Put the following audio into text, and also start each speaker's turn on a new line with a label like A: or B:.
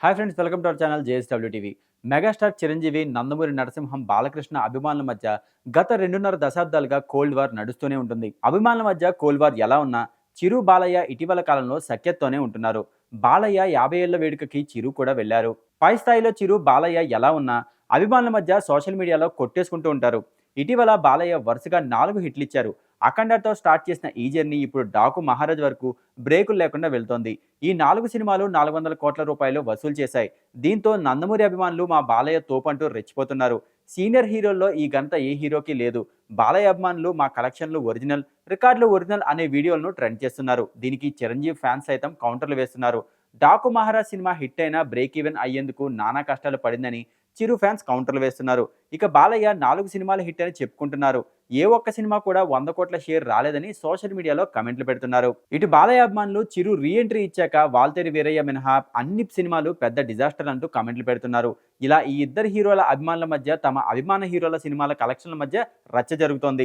A: Hi friends, welcome to our channel JSW TV. Megastar Chiranjeevi, Nandamuri Narasimham, Balakrishna అభిమానుల మధ్య గత 2.5 దశాబ్దాలుగా కోల్డ్ వార్ నడుస్తూనే ఉంటుంది. అభిమానుల మధ్య కోల్డ్ వార్ ఎలా ఉన్నా చిరు, బాలయ్య ఇటీవల కాలంలో సఖ్యతతోనే ఉంటున్నారు. బాలయ్య 50 ఏళ్ల వేడుకకి చిరు కూడా వెళ్లారు. పై స్థాయిలో చిరు, బాలయ్య ఎలా ఉన్నా అభిమానుల మధ్య సోషల్ మీడియాలో కొట్టేసుకుంటూ ఉంటారు. ఇటీవల బాలయ్య వరుసగా 4 హిట్లిచ్చారు. అఖండతో స్టార్ట్ చేసిన ఈ జర్నీ ఇప్పుడు డాకు మహారాజ్ వరకు బ్రేకులు లేకుండా వెళ్తోంది. ఈ 4 సినిమాలు 400 కోట్ల రూపాయలు వసూలు చేశాయి. దీంతో నందమూరి అభిమానులు మా బాలయ్య తోపంటూ రెచ్చిపోతున్నారు. సీనియర్ హీరోల్లో ఈ ఘనత ఏ హీరోకి లేదు. బాలయ్య అభిమానులు మా కలెక్షన్లు ఒరిజినల్, రికార్డులు ఒరిజినల్ అనే వీడియోలను ట్రెండ్ చేస్తున్నారు. దీనికి చిరంజీవి ఫ్యాన్స్ సైతం కౌంటర్లు వేస్తున్నారు. డాకు మహారాజ్ సినిమా హిట్ అయినా బ్రేక్ ఈవెన్ అయ్యేందుకు నానా కష్టాలు పడిందని చిరు ఫ్యాన్స్ కౌంటర్లు వేస్తున్నారు. ఇక బాలయ్య 4 సినిమాలు హిట్ అని చెప్పుకుంటున్నారు. ఏ ఒక్క సినిమా కూడా 100 కోట్ల షేర్ రాలేదని సోషల్ మీడియాలో కమెంట్లు పెడుతున్నారు. ఇటు బాలయ్య అభిమానులు చిరు రీ ఎంట్రీ ఇచ్చాక వాల్తేరు వీరయ్య మినహా అన్ని సినిమాలు పెద్ద డిజాస్టర్ అంటూ కమెంట్లు పెడుతున్నారు. ఇలా ఈ ఇద్దరు హీరోల అభిమానుల మధ్య, తమ అభిమాన హీరోల సినిమాల కలెక్షన్ల మధ్య రచ్చ జరుగుతోంది.